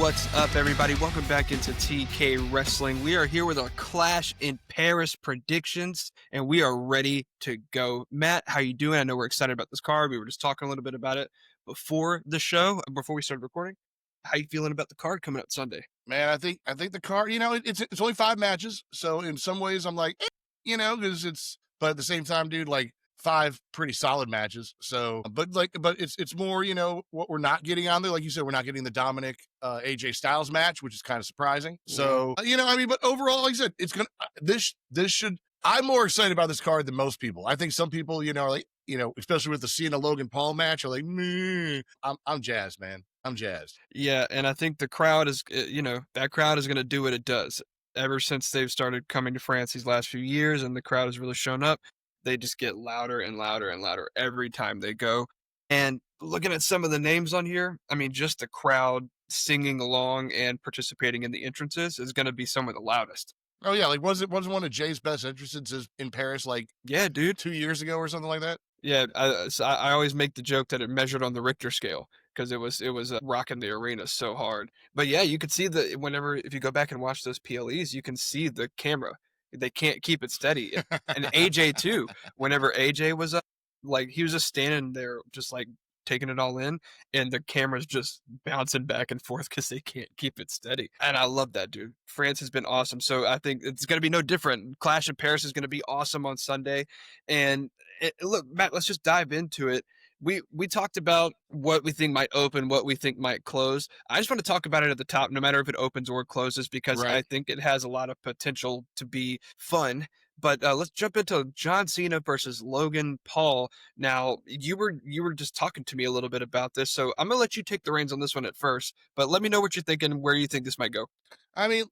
What's up, everybody? Welcome back into TK Wrestling. We are here with our Clash in Paris predictions, and we are ready to go. Matt, how you doing? I know we're excited about this card. We were just talking a little bit about it before the show, before we started recording. How you feeling about the card coming up Sunday? Man, I think the card, it's only 5 matches, so in some ways I'm like, because but at the same time, dude, like 5 pretty solid matches. So, but it's more, what we're not getting on there. Like you said, we're not getting the Dominic AJ Styles match, which is kind of surprising. So, but overall, like I said, it's gonna this should. I'm more excited about this card than most people. I think some people, especially with the Cena Logan Paul match, are like, meh. I'm jazzed, man. I'm jazzed. Yeah, and I think the crowd is, that crowd is going to do what it does. Ever since they've started coming to France these last few years and the crowd has really shown up, they just get louder and louder and louder every time they go. And looking at some of the names on here, I mean, just the crowd singing along and participating in the entrances is going to be some of the loudest. Oh yeah, like wasn't one of Jay's best entrances in Paris, like yeah, dude, 2 years ago or something like that. Yeah, I always make the joke that it measured on the Richter scale because it was rocking the arena so hard. But yeah, you could see if you go back and watch those PLEs, you can see the camera. They can't keep it steady. And AJ too. Whenever AJ was up, like he was just standing there, just like taking it all in, and the camera's just bouncing back and forth because they can't keep it steady. And I love that, dude. France has been awesome. So I think it's going to be no different. Clash in Paris is going to be awesome on Sunday. And look, Matt, let's just dive into it. We talked about what we think might open, what we think might close. I just want to talk about it at the top, no matter if it opens or closes, because I think it has a lot of potential to be fun. But let's jump into John Cena versus Logan Paul. Now, you were just talking to me a little bit about this, so I'm gonna let you take the reins on this one at first. But let me know what you're thinking, where you think this might go. I mean,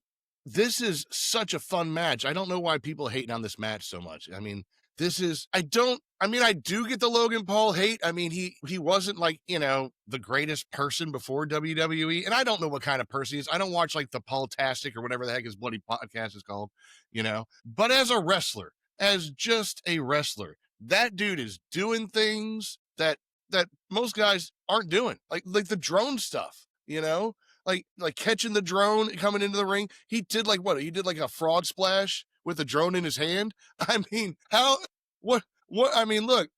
this is such a fun match. I don't know why people hating on this match so much. I mean, I do get the Logan Paul hate. I mean, he wasn't like, the greatest person before WWE. And I don't know what kind of person he is. I don't watch like the Paul-tastic or whatever the heck his bloody podcast is called, But as a wrestler, as just a wrestler, that dude is doing things that most guys aren't doing. Like the drone stuff, like catching the drone coming into the ring. He did he did like a frog splash with a drone in his hand. I mean, I mean, look,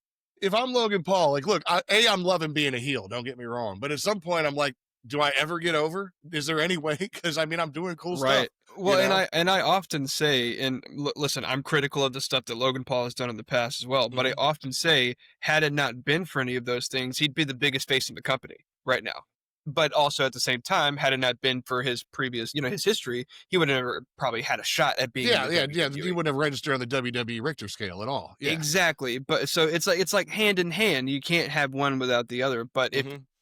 if I'm Logan Paul, like, look, I'm loving being a heel. Don't get me wrong. But at some point I'm like, do I ever get over? Is there any way? Cause I mean, I'm doing cool stuff. Well, and I often say, and listen, I'm critical of the stuff that Logan Paul has done in the past as well, but I often say, had it not been for any of those things, he'd be the biggest face in the company right now. But also at the same time, had it not been for his previous, his history, he would have never probably had a shot at being. Yeah. He wouldn't have registered on the WWE Richter scale at all. Yeah. Exactly. But so it's like hand in hand. You can't have one without the other. But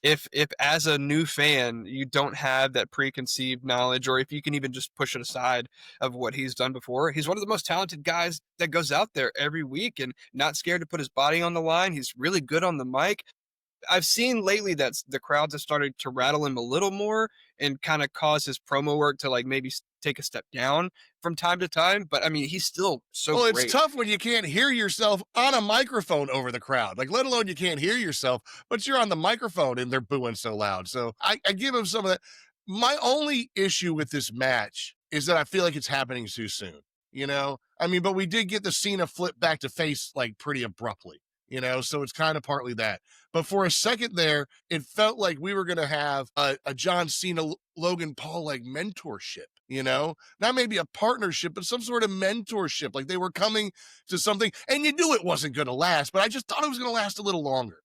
if as a new fan you don't have that preconceived knowledge, or if you can even just push it aside of what he's done before, he's one of the most talented guys that goes out there every week and not scared to put his body on the line. He's really good on the mic. I've seen lately that the crowds have started to rattle him a little more and kind of cause his promo work to like maybe take a step down from time to time. But I mean, he's still so Well, great. It's tough when you can't hear yourself on a microphone over the crowd, like let alone you can't hear yourself, but you're on the microphone and they're booing so loud. So I give him some of that. My only issue with this match is that I feel like it's happening too soon, I mean, but we did get the Cena flip back to face like pretty abruptly. So it's kind of partly that. But for a second there, it felt like we were going to have a John Cena, Logan Paul like mentorship, not maybe a partnership, but some sort of mentorship. Like they were coming to something and you knew it wasn't going to last, but I just thought it was going to last a little longer.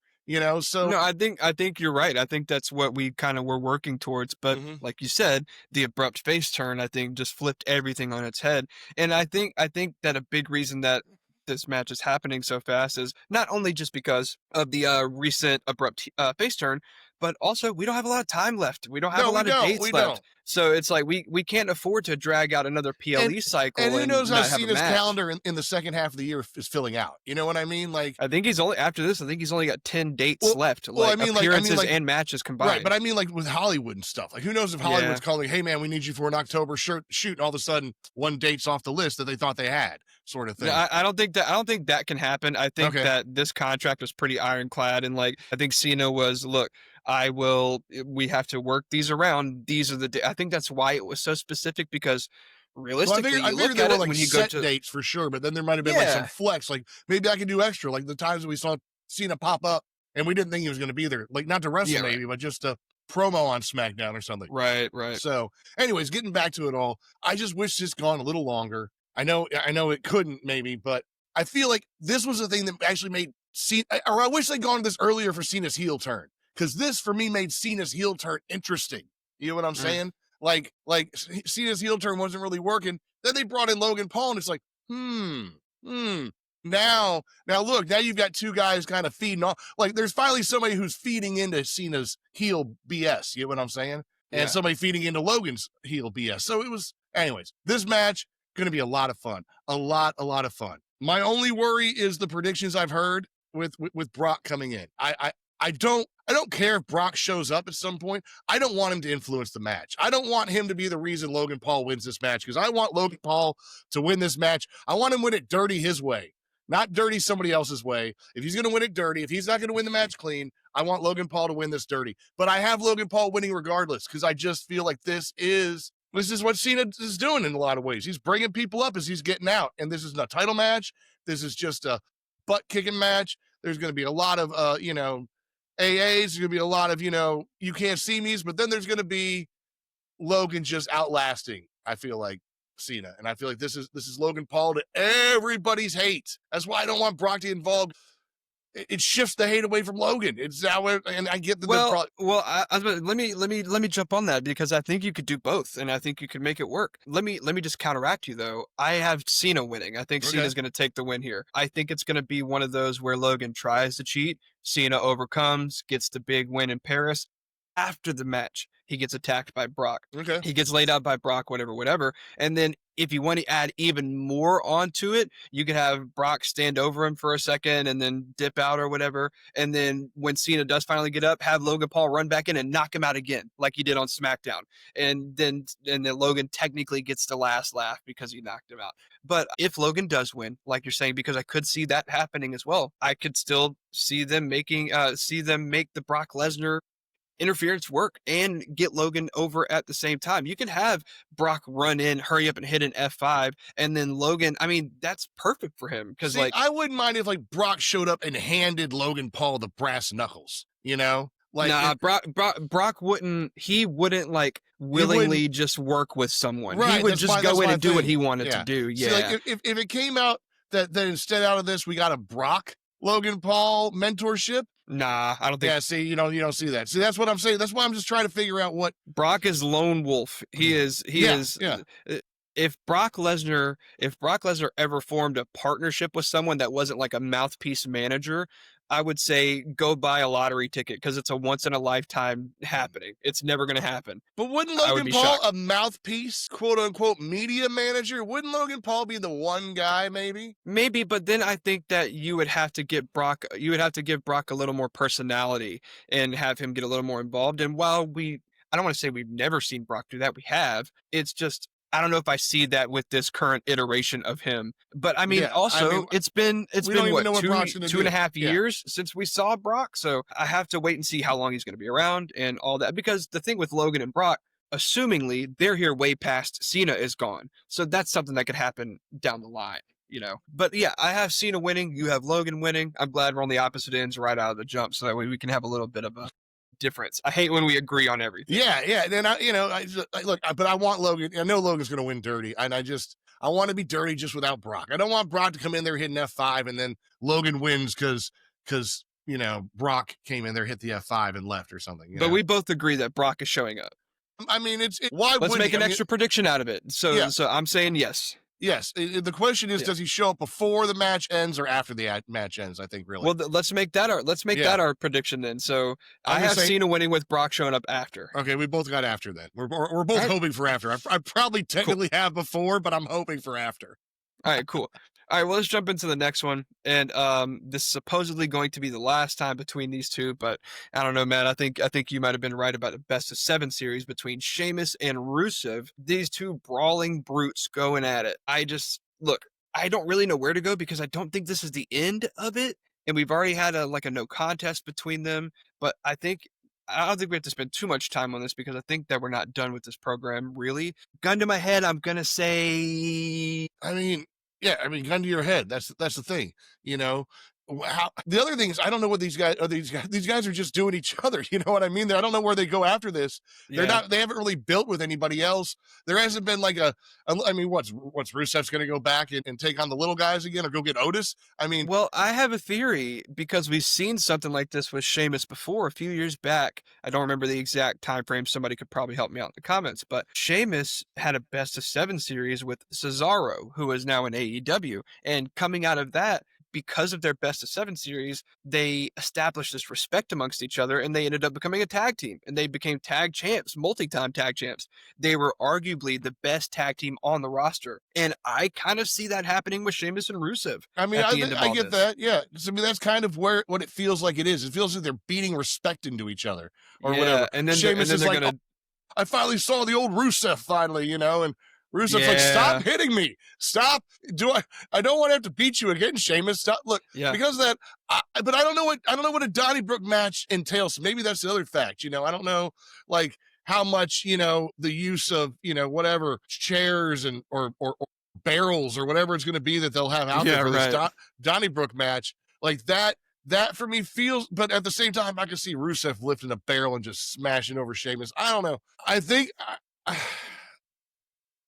So no, I think you're right. I think that's what we kind of were working towards. But like you said, the abrupt face turn, I think, just flipped everything on its head. And I think that a big reason that this match is happening so fast is not only just because of the recent abrupt face turn, but also we don't have a lot of time left. We don't have a lot of dates left. So it's like we can't afford to drag out another PLE cycle. And who knows how Cena's calendar in the second half of the year is filling out. You know what I mean? Like I think he's only got 10 dates left. Appearances and matches combined. Right, but I mean like with Hollywood and stuff. Like who knows if Hollywood's calling, hey man, we need you for an October shoot, and all of a sudden one date's off the list that they thought they had, sort of thing. No, I don't think that can happen. I think that this contract was pretty ironclad, and like I think Cena was, look, we have to work these around. These are I think that's why it was so specific because Well, realistically, I you figured look there at were it like when you go set to, dates for sure, but then there might have been like some yeah, flex, like maybe I can do extra, like the times that we saw Cena pop up and we didn't think he was going to be there, like not to wrestle yeah, right, maybe, but just a promo on SmackDown or something. right, right. So, anyways, getting back to it all, I just wish this gone a little longer. I know it couldn't maybe, but I feel like this was the thing that actually made Cena, or I wish they'd gone this earlier for Cena's heel turn, because this for me made Cena's heel turn interesting. You know what I'm Mm, saying? Like Cena's heel turn wasn't really working. Then they brought in Logan Paul, and it's like, hmm. Now look, now you've got two guys kind of feeding off. Like there's finally somebody who's feeding into Cena's heel BS. You know what I'm saying? And yeah. somebody feeding into Logan's heel BS. So it was, anyways, this match going to be a lot of fun. A lot of fun. My only worry is the predictions I've heard with Brock coming in. I don't care if Brock shows up at some point. I don't want him to influence the match. I don't want him to be the reason Logan Paul wins this match because I want Logan Paul to win this match. I want him to win it dirty his way, not dirty somebody else's way. If he's going to win it dirty, if he's not going to win the match clean, I want Logan Paul to win this dirty. But I have Logan Paul winning regardless because I just feel like this is what Cena is doing in a lot of ways. He's bringing people up as he's getting out, and this is not a title match. This is just a butt kicking match. There's going to be a lot of AAs. There's going to be a lot of you can't see me's, but then there's going to be Logan just outlasting. I feel like Cena, and I feel like this is Logan Paul to everybody's hate. That's why I don't want Brock to involve. It shifts the hate away from Logan. It's how, and I get that the Well, pro. well, let me jump on that because I think you could do both, and I think you could make it work. Let me just counteract you though. I have Cena winning. I think Okay, Cena's going to take the win here. I think it's going to be one of those where Logan tries to cheat, Cena overcomes, gets the big win in Paris. After the match, he gets attacked by Brock. okay, He gets laid out by Brock, whatever, whatever. And then if you want to add even more onto it, you could have Brock stand over him for a second and then dip out or whatever. And then when Cena does finally get up, have Logan Paul run back in and knock him out again, like he did on SmackDown. And then Logan technically gets the last laugh because he knocked him out. But if Logan does win, like you're saying, because I could see that happening as well, I could still see them make the Brock Lesnar interference work and get Logan over at the same time. You can have Brock run in, hurry up and hit an F5, and then Logan, I mean, that's perfect for him because, see, like, I wouldn't mind if like Brock showed up and handed Logan Paul the brass knuckles. Like nah, Brock wouldn't like he wouldn't. willingly just work with someone. He Right. would just That's go in my and do what thing. he wanted to Yeah. do. See, like Yeah. if it came out that instead out of this we got a Brock Logan Paul mentorship. Nah, I don't think Yeah. See, you don't see that. See, that's what I'm saying. That's why I'm just trying to figure out what. Brock is lone wolf. He Yeah. is Yeah. uh, if Brock Lesnar ever formed a partnership with someone that wasn't like a mouthpiece manager, I would say go buy a lottery ticket because it's a once in a lifetime happening. It's never going to happen. But wouldn't I would Logan be Paul, shocked. a mouthpiece, quote unquote, media manager, wouldn't Logan Paul be the one guy, maybe? Maybe, but then I think that you would have to give Brock a little more personality and have him get a little more involved. And I don't want to say we've never seen Brock do that. We have. It's just, I don't know if I see that with this current iteration of him. But I mean, Yeah. I mean, also, it's we don't been even what know what Brock's going to two and a do. half Yeah. years since we saw Brock. So I have to wait and see how long he's going to be around and all that. Because the thing with Logan and Brock, assumingly they're here way past Cena is gone. So that's something that could happen down the line. But yeah, I have Cena winning. You have Logan winning. I'm glad we're on the opposite ends right out of the jump, so that way we can have a little bit of a difference. I hate when we agree on everything. Yeah. Yeah. Then look, but I want Logan. I know Logan's going to win dirty. And I want to be dirty just without Brock. I don't want Brock to come in there hitting F5 and then Logan wins because Brock came in there, hit the F5 and left or something. But we both agree that Brock is showing up. I mean, why Let's would make he? an I mean, extra prediction out of it. So yeah. so I'm saying yes. Yes. The question is, Yeah. does he show up before the match ends or after the match ends? I think really. Well, let's make that our prediction then. So I'm I gonna have say Cena winning with Brock showing up after. okay. We both got after then. We're both Alright. hoping for after. I probably Cool. technically have before, but I'm hoping for after. All right, cool. All right, well, let's jump into the next one. And this is supposedly going to be the last time between these two, but I don't know, man. I think you might have been right about the best of 7 series between Sheamus and Rusev. These two brawling brutes going at it. Look, I don't really know where to go because I don't think this is the end of it. And we've already had a no contest between them, but I think I don't think we have to spend too much time on this because I think that we're not done with this program, really. Gun to my head, I'm gonna say I mean, yeah, I mean, gun to your head. That's the thing, you know. How the other thing is, I don't know what these guys are. These guys are just doing each other. You know what I mean? I don't know where they go after this. They're yeah. not. They haven't really built with anybody else. There hasn't been like I mean, what's Rusev's going to go back and take on the little guys again, or go get Otis? I mean, Well, I have a theory because we've seen something like this with Sheamus before a few years back. I don't remember the exact time frame. Somebody could probably help me out in the comments, but Sheamus had a best of 7 series with Cesaro, who is now in AEW. And coming out of that, because of their best of 7 series, they established this respect amongst each other and they ended up becoming a tag team and they became tag champs, multi-time tag champs. They were arguably the best tag team on the roster. And I kind of see that happening with Sheamus and Rusev I mean, at the end of I all get this. that. Yeah, I mean, that's kind of where what it feels like it is. It feels like they're beating respect into each other or Yeah, whatever. and then Sheamus is they're like, gonna I finally saw the old Rusev finally, you know, and Rusev's like, stop yeah, hitting me. Stop. I don't want to have to beat you again, Sheamus. Stop. Look, yeah, because of that, but I don't know what a Donnybrook match entails. Maybe that's the other fact, you know, I don't know like how much, you know, the use of, you know, whatever chairs and, or barrels or whatever it's going to be that they'll have out there yeah, for this right. Donnybrook match like that for me feels, but at the same time, I can see Rusev lifting a barrel and just smashing over Sheamus. I don't know. I think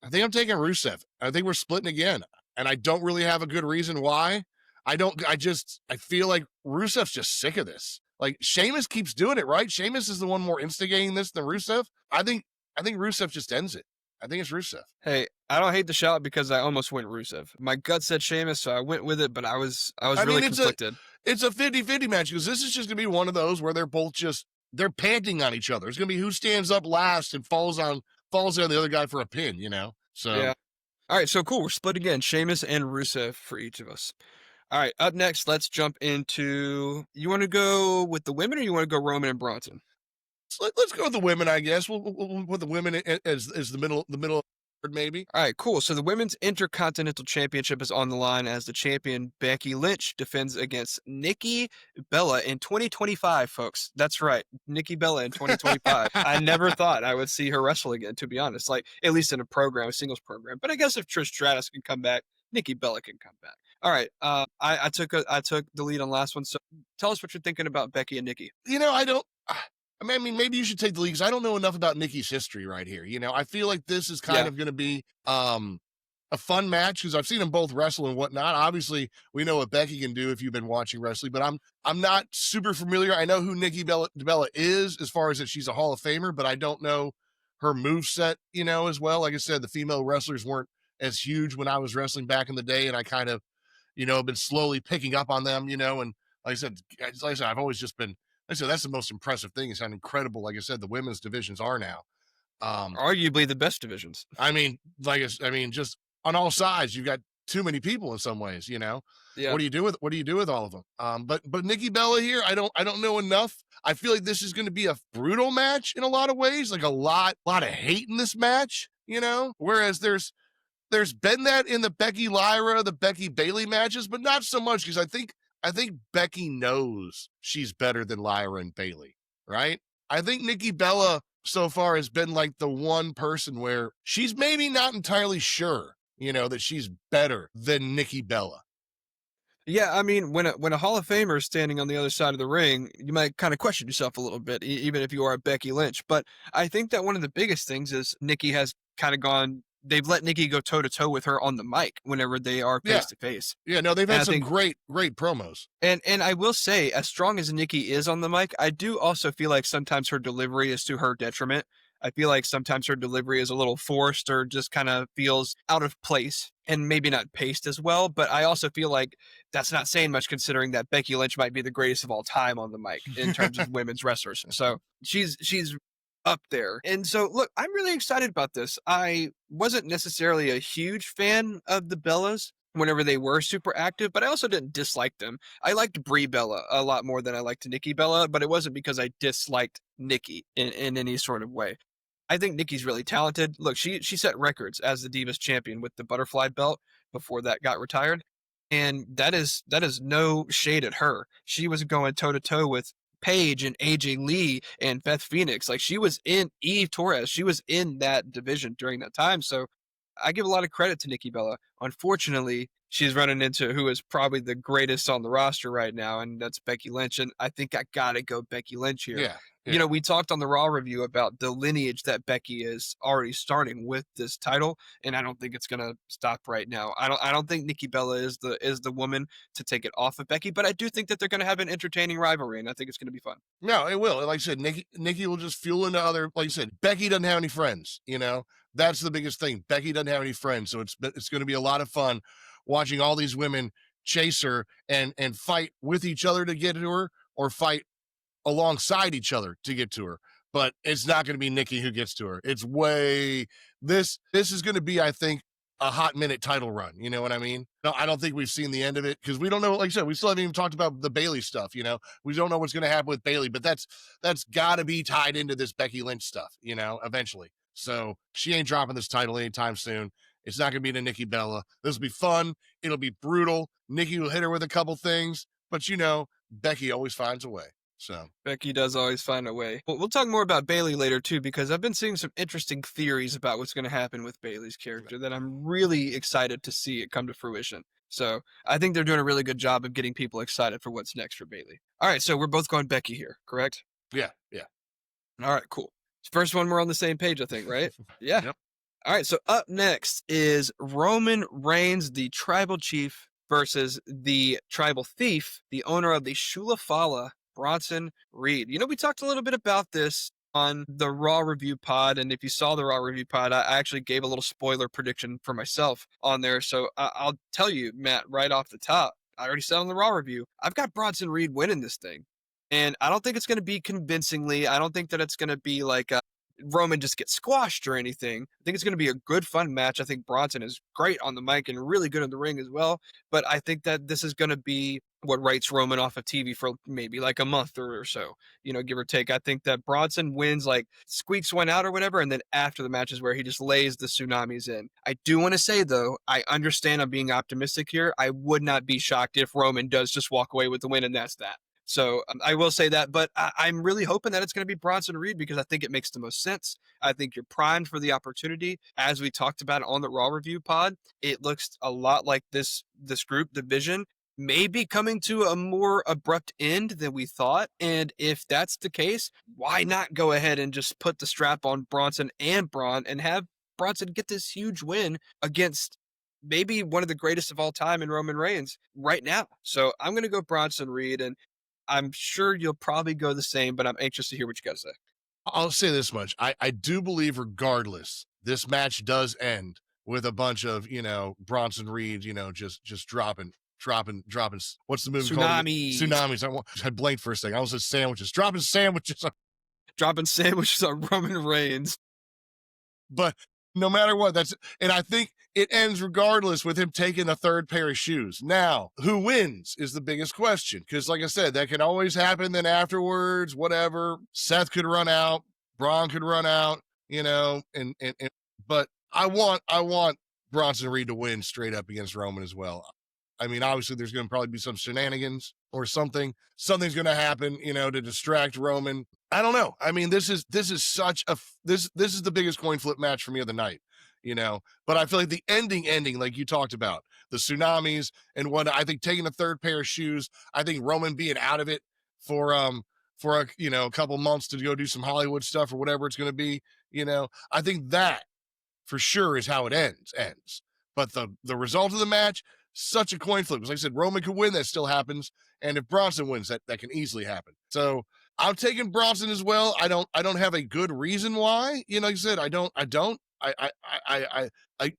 I think I'm taking Rusev. I think we're splitting again, and I don't really have a good reason why. I don't. I feel like Rusev's just sick of this. Like Sheamus keeps doing it, right? Sheamus is the one more instigating this than Rusev. I think Rusev just ends it. I think it's Rusev. Hey, I don't hate the shout because I almost went Rusev. My gut said Sheamus, so I went with it, but I was I really mean, conflicted. it's a 50-50 match because this is just gonna be one of those where they're both just they're panting on each other. It's gonna be who stands up last and falls on the other guy for a pin, you know? So Yeah. All right, so cool. We're split again. Sheamus and Rusev for each of us. All right, up next, let's jump into. You want to go with the women, or you want to go Roman and Bronson? let's go with the women, I guess. We'll put the women as the middle maybe. All right, cool. So the Women's Intercontinental Championship is on the line as the champion Becky Lynch defends against Nikki Bella in 2025, folks. That's right, Nikki Bella in 2025. I never thought I would see her wrestle again, to be honest. Like at least in a program, a singles program. But I guess if Trish Stratus can come back, Nikki Bella can come back. All right, I took the lead on last one. So tell us what you're thinking about Becky and Nikki. You know, I don't. I mean, maybe you should take the lead because I don't know enough about Nikki's history right here. You know, I feel like this is kind Yeah, of going to be a fun match because I've seen them both wrestle and whatnot. Obviously, we know what Becky can do if you've been watching wrestling, but I'm not super familiar. I know who Bella is as far as that she's a Hall of Famer, but I don't know her move set. You know, as well. Like I said, the female wrestlers weren't as huge when I was wrestling back in the day, and I kind of been slowly picking up on them. You know, and like I said, I've always just been. Like I said, that's the most impressive thing is how incredible, like I said, the women's divisions are now. Um, arguably the best divisions. I mean, I mean, just on all sides, you've got too many people in some ways. You know, Yeah. what do you do with all of them? But Nikki Bella here, I don't know enough. I feel like this is going to be a brutal match in a lot of ways, like a lot of hate in this match. You know, whereas there's been that in the Becky Lyra, the Becky Bailey matches, but not so much because I think Becky knows she's better than Lyra and Bailey, right? I think Nikki Bella so far has been like the one person where she's maybe not entirely sure, you know, that she's better than Nikki Bella. Yeah, I mean, when a Hall of Famer is standing on the other side of the ring, you might kind of question yourself a little bit, even if you are Becky Lynch. But I think that one of the biggest things is Nikki has kind of gone. They've let Nikki go toe to toe with her on the mic whenever they are Yeah. face to face. Yeah, no, they've And had I some think great promos. and I will say, as strong as Nikki is on the mic, I do also feel like sometimes her delivery is to her detriment. I feel like sometimes her delivery is a little forced or just kind of feels out of place and maybe not paced as well. But I also feel like that's not saying much considering that Becky Lynch might be the greatest of all time on the mic in terms of women's wrestlers. So she's up there. And so look, I'm really excited about this. I wasn't necessarily a huge fan of the Bellas whenever they were super active, but I also didn't dislike them. I liked Brie Bella a lot more than I liked Nikki Bella, but it wasn't because I disliked Nikki in any sort of way. I think Nikki's really talented. Look, she set records as the Divas champion with the butterfly belt before that got retired. And that is no shade at her. She was going toe to toe with Paige and AJ Lee and Beth Phoenix. Like she was in Eve Torres. She was in that division during that time. So I give a lot of credit to Nikki Bella. Unfortunately, she's running into who is probably the greatest on the roster right now, and that's Becky Lynch. And I think I gotta go Becky Lynch here. Yeah, yeah. We talked on the Raw review about the lineage that Becky is already starting with this title, and I don't think it's gonna stop right now. I don't think Nikki Bella is the woman to take it off of Becky, but I do think that they're gonna have an entertaining rivalry, and I think it's gonna be fun. No, it will. Like I said, Nikki will just fuel into other. Like I said, Becky doesn't have any friends. That's the biggest thing. Becky doesn't have any friends, so it's going to be a lot of fun watching all these women chase her and fight with each other to get to her, or fight alongside each other to get to her. But it's not going to be Nikki who gets to her. It's way this is going to be, I think, a hot minute title run. You know what I mean? No, I don't think we've seen the end of it because we don't know. Like I said, we still haven't even talked about the Bailey stuff. We don't know what's going to happen with Bailey, but that's got to be tied into this Becky Lynch stuff. Eventually. So she ain't dropping this title anytime soon. It's not going to be to Nikki Bella. This will be fun. It'll be brutal. Nikki will hit her with a couple things, but Becky always finds a way. So Becky does always find a way. We'll talk more about Bailey later too, because I've been seeing some interesting theories about what's going to happen with Bailey's character that I'm really excited to see it come to fruition. So I think they're doing a really good job of getting people excited for what's next for Bailey. All right, so we're both going Becky here, correct? yeah, yeah. All right, cool. First one, we're on the same page, I think, right? Yeah. Yep. All right, so up next is Roman Reigns, the tribal chief, versus the tribal thief, the owner of the Shula Fala, Bronson Reed. We talked a little bit about this on the Raw review pod, and if you saw the Raw review pod, I actually gave a little spoiler prediction for myself on there. So I'll tell you, Matt, right off the top, I already said on the Raw review, I've got Bronson Reed winning this thing. And I don't think it's going to be convincingly. I don't think that it's going to be like Roman just gets squashed or anything. I think it's going to be a good, fun match. I think Bronson is great on the mic and really good in the ring as well. But I think that this is going to be what writes Roman off of TV for maybe like a month or so, give or take. I think that Bronson wins, like squeaks one out or whatever. And then after the match is where he just lays the tsunamis in. I do want to say, though, I understand I'm being optimistic here. I would not be shocked if Roman does just walk away with the win, and that's that. So I will say that, but I'm really hoping that it's going to be Bronson Reed because I think it makes the most sense. I think you're primed for the opportunity. As we talked about on the Raw review pod, it looks a lot like this group division may be coming to a more abrupt end than we thought. And if that's the case, why not go ahead and just put the strap on Bronson and Braun and have Bronson get this huge win against maybe one of the greatest of all time in Roman Reigns right now. So I'm going to go Bronson Reed, and I'm sure you'll probably go the same, but I'm anxious to hear what you got to say. I'll say this much. I do believe regardless, this match does end with a bunch of, Bronson Reed, just dropping. What's the movie called? Tsunamis. Tsunamis. I blanked for a second. I was sandwiches. Dropping sandwiches. Dropping sandwiches on Roman Reigns. But no matter what, and I think it ends regardless with him taking a third pair of shoes. Now, who wins is the biggest question. Because like I said, that can always happen. Then afterwards, whatever, Seth could run out, Braun could run out, but I want Bronson Reed to win straight up against Roman as well. I mean, obviously there's going to probably be some shenanigans or something. Something's going to happen, to distract Roman. I don't know. I mean, this is such a this is the biggest coin flip match for me of the night, But I feel like the ending, like you talked about, the tsunamis and what I think taking a third pair of shoes. I think Roman being out of it for a couple months to go do some Hollywood stuff or whatever it's going to be. I think that for sure is how it ends. But the result of the match, such a coin flip. Like I said, Roman could win, that still happens. And if Bronson wins, that can easily happen. So I'm taking Bronson as well. I don't have a good reason why. Like I said, I don't.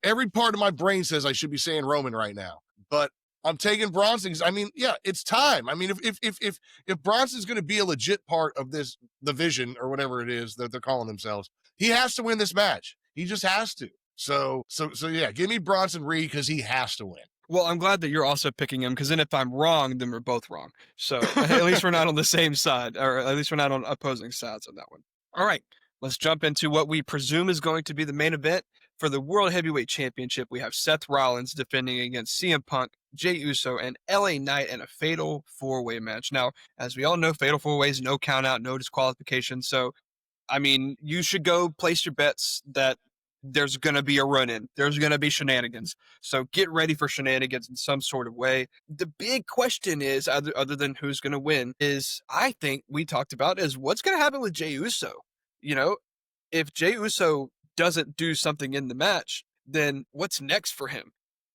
Every part of my brain says I should be saying Roman right now, but I'm taking Bronson. I mean, yeah, it's time. I mean, if Bronson's going to be a legit part of this, the Vision or whatever it is that they're calling themselves, he has to win this match. He just has to. So yeah, give me Bronson Reed because he has to win. Well, I'm glad that you're also picking him because then if I'm wrong, then we're both wrong. So at least we're not on the same side, or at least we're not on opposing sides on that one. All right, let's jump into what we presume is going to be the main event for the World Heavyweight Championship. We have Seth Rollins defending against CM Punk Jey Uso and LA Knight in a fatal four-way match. Now, as we all know, fatal four ways, no count out, no disqualification. So I mean, you should go place your bets that there's going to be a run in. There's going to be shenanigans. So get ready for shenanigans in some sort of way. The big question is, other than who's going to win, is I think we talked about is what's going to happen with Jey Uso. You know, if Jey Uso doesn't do something in the match, then what's next for him?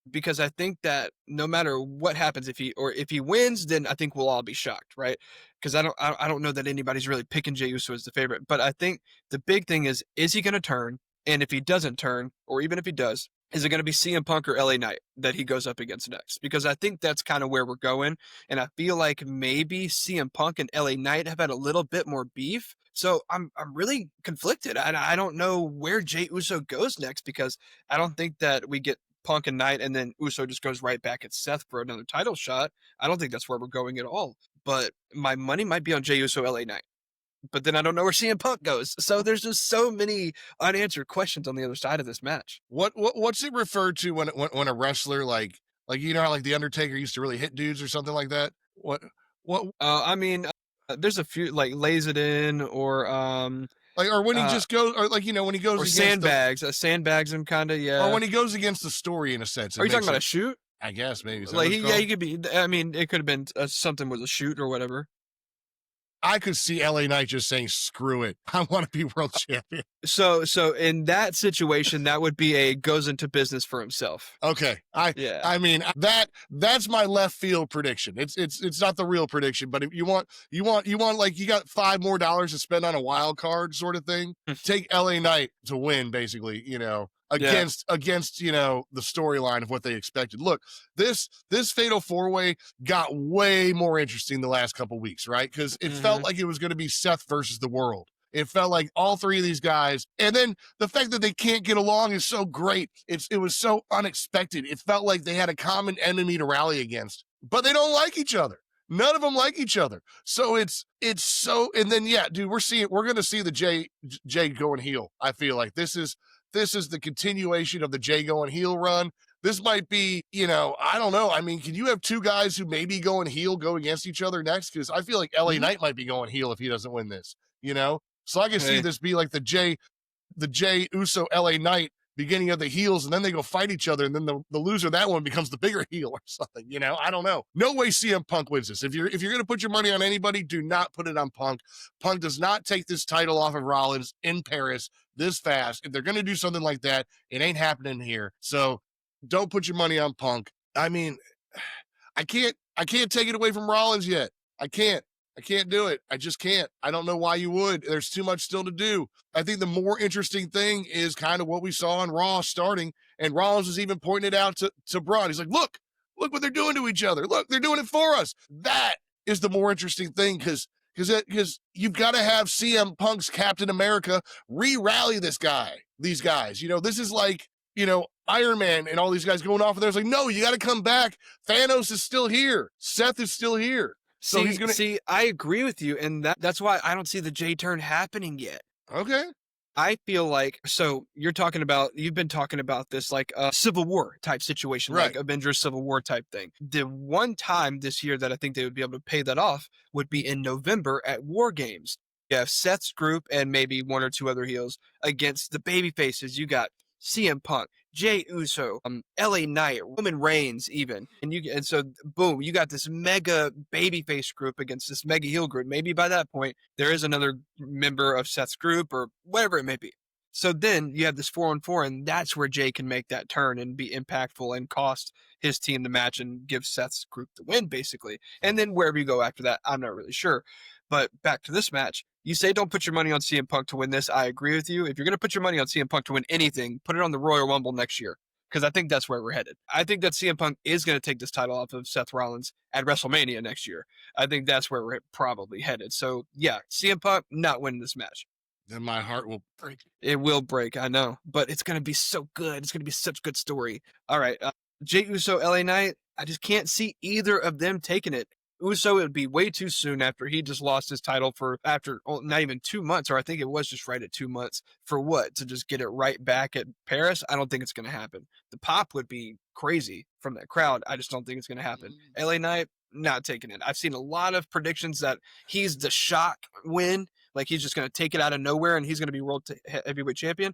Because I think that no matter what happens, if he wins, then I think we'll all be shocked, right? Because I don't know that anybody's really picking Jey Uso as the favorite, but I think the big thing is he going to turn? And if he doesn't turn, or even if he does, is it going to be CM Punk or LA Knight that he goes up against next? Because I think that's kind of where we're going, and I feel like maybe CM Punk and LA Knight have had a little bit more beef. So I'm really conflicted. I don't know where Jey Uso goes next because I don't think that we get Punk and Knight, and then Uso just goes right back at Seth for another title shot. I don't think that's where we're going at all. But my money might be on Jey Uso, LA Knight. But then I don't know where CM Punk goes. So there's just so many unanswered questions on the other side of this match. What's it referred to when a wrestler like you know how like the Undertaker used to really hit dudes or something like that? What I mean, there's a few like lays it in like or when he uh, just goes or like you know when he goes or against the sandbags him kind of. or Yeah. when he goes against the story in a sense, Are it you talking makes about it. a shoot? I guess maybe is that what Like it's yeah, called? he could be. I mean, it could have been something with a shoot or whatever. I could see LA Knight just saying, "Screw it, I want to be world champion." So in that situation, that would be a goes into business for himself. Okay, I Yeah. I mean that's my left field prediction. It's not the real prediction, but if you want like you got $5 more to spend on a wild card sort of thing. Take LA Knight to win, basically. You know, Yeah. against you know the storyline of what they expected. Look, this fatal four way got way more interesting the last couple weeks, right? Because it felt Mhm. like it was going to be Seth versus the world. It felt like all three of these guys, and then the fact that they can't get along is so great. It was so unexpected. It felt like they had a common enemy to rally against, but they don't like each other. None of them like each other. So it's so. And then yeah, dude, we're gonna see the Jay going heel. I feel like this is the continuation of the Jay going heel run. This might be, you know, I don't know. I mean, can you have two guys who maybe going heel go against each other next? Because I feel like LA Mhm. Knight might be going heel if he doesn't win this. You know, so I can see Hey. this be like the Jay Uso LA Knight beginning of the heels, and then they go fight each other, and then the loser of that one becomes the bigger heel or something. You know, I don't know. No way CM Punk wins this. If you're gonna put your money on anybody, do not put it on Punk. Punk does not take this title off of Rollins in Paris this fast. If they're gonna do something like that, it ain't happening here. So don't put your money on Punk. I mean, I can't take it away from Rollins yet. I can't. I can't do it. I just can't. I don't know why you would. There's too much still to do. I think the more interesting thing is kind of what we saw on Raw starting, and Rollins was even pointing it out to Braun. He's like, look what they're doing to each other. Look, they're doing it for us. That is the more interesting thing because you've got to have CM Punk's Captain America re-rally these guys. You know, this is like, you know, Iron Man and all these guys going off and there's like, no, you got to come back. Thanos is still here. Seth is still here. So he's gonna. I agree with you, and that's why I don't see the J turn happening yet. Okay. I feel like so you've been talking about this like a Civil War type situation, like Right. Avengers Civil War type thing. The one time this year that I think they would be able to pay that off would be in November at War Games. You have Seth's group and maybe one or two other heels against the baby faces. You got CM Punk, Jay Uso, LA Knight, Roman Reigns, even. And so boom, you got this mega babyface group against this mega heel group. Maybe by that point, there is another member of Seth's group or whatever it may be. So then you have this 4-on-4, and that's where Jay can make that turn and be impactful and cost his team the match and give Seth's group the win, basically. And then wherever you go after that, I'm not really sure. But back to this match, you say don't put your money on CM Punk to win this. I agree with you. If you're going to put your money on CM Punk to win anything, put it on the Royal Rumble next year because I think that's where we're headed. I think that CM Punk is going to take this title off of Seth Rollins at WrestleMania next year. I think that's where we're probably headed. So, yeah, CM Punk not winning this match. Then my heart will break. It will break, I know, but it's going to be so good. It's going to be such a good story. All right, Jey Uso, LA Knight, I just can't see either of them taking it. Uso, it would be way too soon after he just lost his title for after not even 2 months, or I think it was just right at 2 months for what to just get it right back at Paris. I don't think it's going to happen. The pop would be crazy from that crowd. I just don't think it's going to happen. LA Knight, not taking it. I've seen a lot of predictions that he's the shock win, like he's just going to take it out of nowhere and he's going to be heavyweight champion.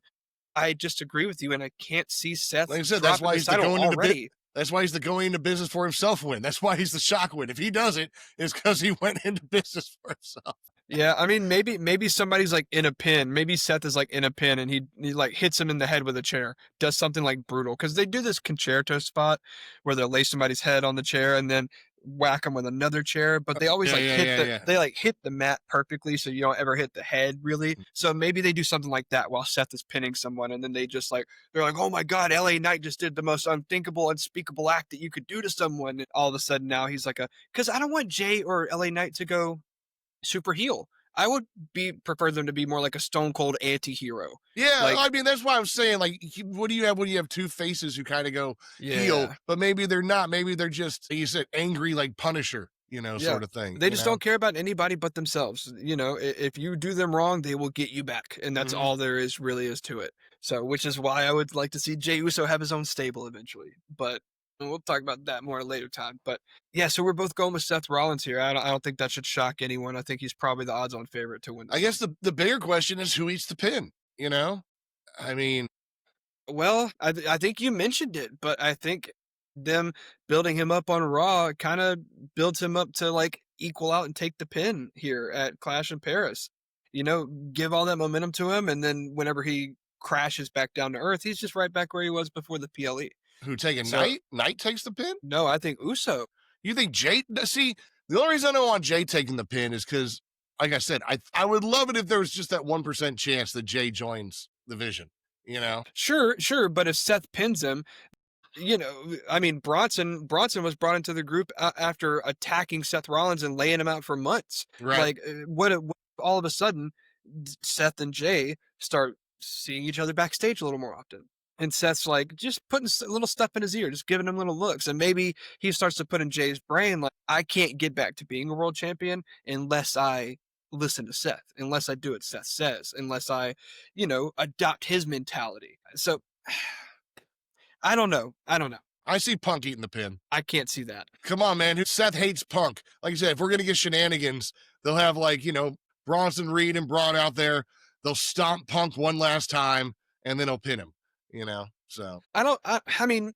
I just agree with you, and I can't see Like Seth I said, that's dropping why the he's the title going into bit. already. That's why he's the going into business for himself win. That's why he's the shock win. If he does it, it's because he went into business for himself. Yeah, I mean, maybe somebody's like in a pin. Maybe Seth is like in a pin, and he like hits him in the head with a chair. Does something like brutal because they do this concerto spot where they'll lay somebody's head on the chair and then whack them with another chair. But they always Yeah, like yeah, yeah, yeah. they like hit the mat perfectly, so you don't ever hit the head really. So maybe they do something like that while Seth is pinning someone, and then they're like, oh my god, LA Knight just did the most unthinkable, unspeakable act that you could do to someone. And all of a sudden now he's like because I don't want Jay or LA Knight to go super heel. I would prefer them to be more like a Stone Cold anti-hero. Yeah, Like, I mean that's why I was saying like, what do you have when you have two faces who kind of go heel, yeah, but maybe they're not. Maybe they're just like you said angry like Punisher, yeah. sort of thing. They just don't care about anybody but themselves. If you do them wrong, they will get you back, and that's Mhm. all there is really is to it. So, which is why I would like to see Jey Uso have his own stable eventually. But we'll talk about that more at a later time. But yeah, so we're both going with Seth Rollins here. I don't think that should shock anyone. I think he's probably the odds-on favorite to win I this guess one. the bigger question is who eats the pin. I mean, Well, I think you mentioned it, but I think them building him up on Raw kind of builds him up to like equal out and take the pin here at Clash in Paris. Give all that momentum to him, and then whenever he crashes back down to earth, he's just right back where he was before the PLE. who take a So Knight? Knight takes the pin. no, I think Uso. You think Jay? See, the only reason I don't want Jay taking the pin is because, like I said, I would love it if there was just that 1% chance that Jay joins the Vision. You know, Sure, sure, but if Seth pins him, I mean, Bronson was brought into the group after attacking Seth Rollins and laying him out for months. right? Like, what all of a sudden, Seth and Jay start seeing each other backstage a little more often. And Seth's like just putting little stuff in his ear, just giving him little looks. And maybe he starts to put in Jay's brain, like, I can't get back to being a world champion unless I listen to Seth, unless I do what Seth says, unless I, adopt his mentality. So I don't know. I don't know. I see Punk eating the pin. I can't see that. Come on, man. Seth hates Punk. Like I said, if we're gonna get shenanigans, they'll have like Bronson Reed and Braun out there. They'll stomp Punk one last time, and then they'll pin him. So I don't. I mean,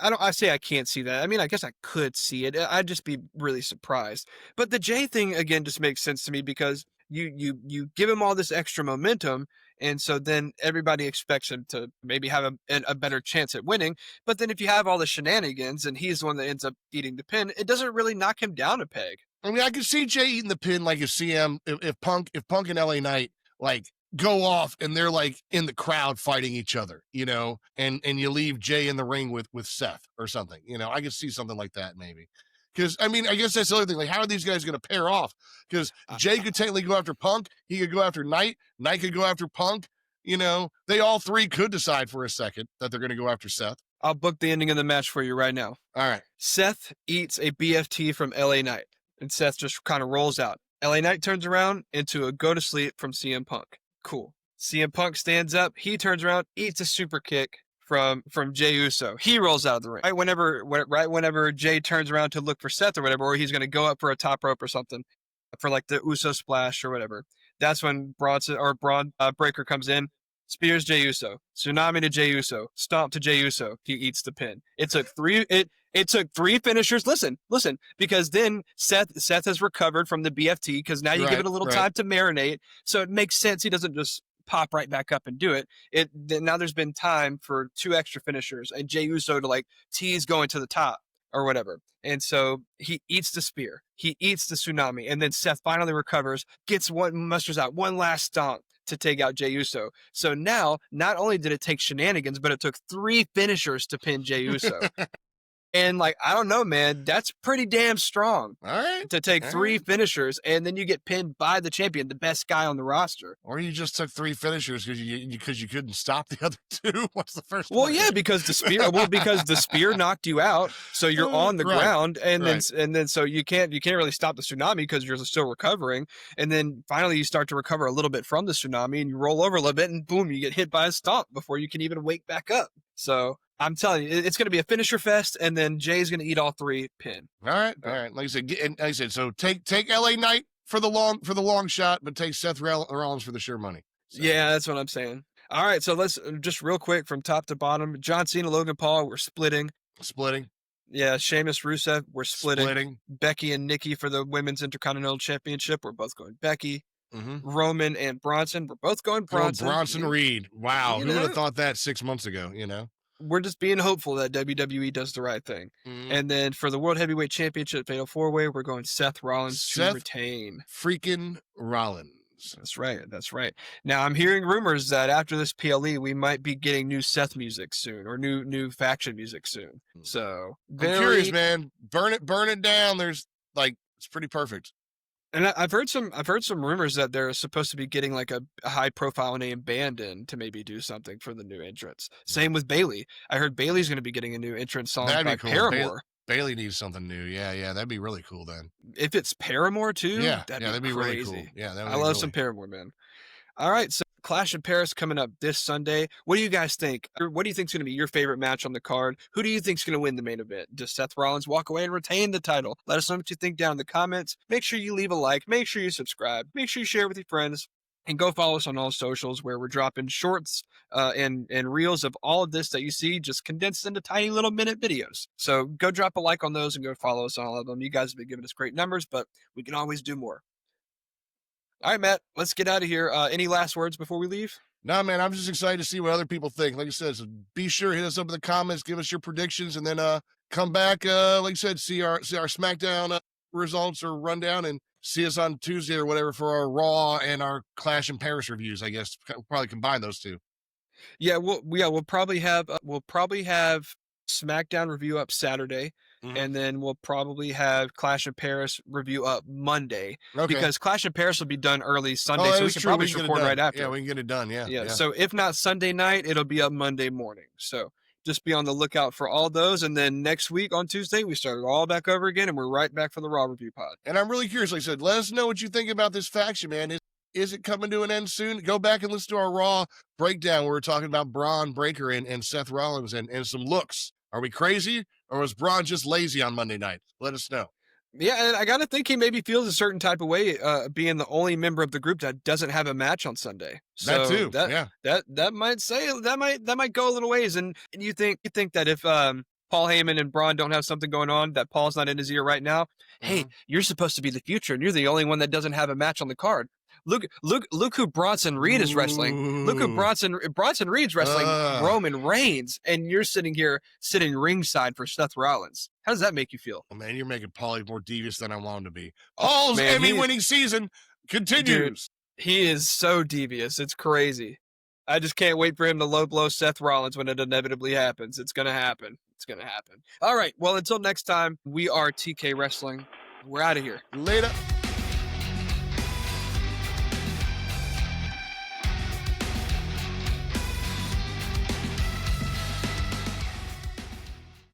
I don't. I say I can't see that. I mean, I guess I could see it. I'd just be really surprised. But the Jay thing again just makes sense to me because you give him all this extra momentum, and so then everybody expects him to maybe have a better chance at winning. But then if you have all the shenanigans and he's the one that ends up eating the pin, it doesn't really knock him down a peg. I mean, I could see Jay eating the pin, like if CM, if Punk and LA Knight like go off and they're like in the crowd fighting each other, and you leave Jay in the ring with Seth or something, I could see something like that maybe. Because I mean, I guess that's the other thing. Like, how are these guys going to pair off? Because Jay could technically go after Punk, he could go after Knight, Knight could go after Punk. They all three could decide for a second that they're going to go after Seth. I'll book the ending of the match for you right now. All right. Seth eats a BFT from LA Knight, and Seth just kind of rolls out. LA Knight turns around into a go to sleep from CM Punk. Cool. CM Punk stands up. He turns around, eats a super kick from Jey Uso. He rolls out of the ring. Whenever Jay turns around to look for Seth or whatever, or he's going to go up for a top rope or something for like the Uso splash or whatever. That's when Braun Breaker comes in, spears Jey Uso, tsunami to Jey Uso, stomp to Jey Uso. He eats the pin. It took three finishers. Listen, because then Seth has recovered from the BFT because now you give it a little time to marinate. So it makes sense he doesn't just pop right back up and do it. Now there's been time for two extra finishers and Jey Uso to like tease going to the top or whatever. And so he eats the spear, he eats the tsunami, and then Seth finally recovers, musters out one last stomp to take out Jey Uso. So now, not only did it take shenanigans, but it took three finishers to pin Jey Uso. And, like, I don't know, man, that's pretty damn strong All right. to take All 3 right. finishers, and then you get pinned by the champion, the best guy on the roster. Or you just took 3 finishers because you couldn't stop the other 2. What's the first Well, one? yeah, because the spear knocked you out, so you're on the Right. ground, and then Right. so you can't really stop the tsunami because you're still recovering, and then finally you start to recover a little bit from the tsunami, and you roll over a little bit, and boom, you get hit by a stomp before you can even wake back up. So I'm telling you, it's going to be a finisher fest, and then Jay's going to eat all 3 pin. All right. All right. Like I said, so take LA Knight for the long shot, but take Seth Rollins for the sure money. So. Yeah, that's what I'm saying. All right, so let's just real quick from top to bottom. John Cena, Logan Paul, we're splitting. Splitting. Yeah, Sheamus, Rusev, we're splitting. Splitting. Becky and Nikki for the Women's Intercontinental Championship, we're both going Becky. Mm-hmm. Roman and Bronson, we're both going Bronson. Bronson Reed. Wow, you who would know, have thought that 6 months ago? You know, we're just being hopeful that WWE does the right thing. And then for the World Heavyweight Championship Fatal 4-Way, we're going Seth Rollins to retain. Freaking Rollins. That's right. That's right. Now I'm hearing rumors that after this PLE, we might be getting new Seth music soon, or new faction music soon. So I'm curious, man. Burn it down. There's like it's pretty perfect. And I've heard some rumors that they're supposed to be getting like a high profile name band in to maybe do something for the new entrants. Same with Bailey. I heard Bailey's going to be getting a new entrance song by cool. Paramore. Bailey needs something new. Yeah, that'd be really cool then. If it's Paramore too, yeah, that'd be really crazy. Cool. Yeah, I love some Paramore, man. All right, so Clash in Paris coming up this Sunday. What do you guys think? What do you think is going to be your favorite match on the card? Who do you think is going to win the main event? Does Seth Rollins walk away and retain the title? Let us know what you think down in the comments. Make sure you leave a like. Make sure you subscribe. Make sure you share with your friends. And go follow us on all socials where we're dropping shorts and reels of all of this that you see just condensed into tiny little minute videos. So go drop a like on those and go follow us on all of them. You guys have been giving us great numbers, but we can always do more. All right, Matt, let's get out of here. Any last words before we leave? No, man, I'm just excited to see what other people think. Like I said, so be sure hit us up in the comments, give us your predictions, and then come back. Like I said, see our SmackDown results or rundown, and see us on Tuesday or whatever for our Raw and our Clash in Paris reviews. I guess we'll probably combine those two. Yeah, we'll probably have SmackDown review up Saturday, and then we'll probably have Clash of Paris review up Monday. Okay. Because Clash of Paris will be done early Sunday, so we can probably just record right after. Yeah, we can get it done. Yeah. So if not Sunday night, it'll be up Monday morning. So just be on the lookout for all those. And then next week on Tuesday, we start it all back over again, and we're right back for the Raw review pod. And I'm really curious. Like I said, let us know what you think about this faction, man. Is it coming to an end soon? Go back and listen to our Raw breakdown where we're talking about Braun Breaker and Seth Rollins and some looks. Are we crazy, or was Braun just lazy on Monday night? Let us know. Yeah, and I gotta think he maybe feels a certain type of way, being the only member of the group that doesn't have a match on Sunday. So that too. That might go a little ways. And you think that if Paul Heyman and Braun don't have something going on, that Paul's not in his ear right now. Hey, you're supposed to be the future, and you're the only one that doesn't have a match on the card. Look who Bronson Reed is wrestling. Look who Bronson Reed's wrestling Roman Reigns, and you're sitting ringside for Seth Rollins. How does that make you feel? Oh, man, you're making Paulie more devious than I want him to be. Paul's Emmy-winning season continues. Dude, he is so devious. It's crazy. I just can't wait for him to low blow Seth Rollins when it inevitably happens. It's going to happen. It's going to happen. All right. Well, until next time, we are TK Wrestling. We're out of here. Later.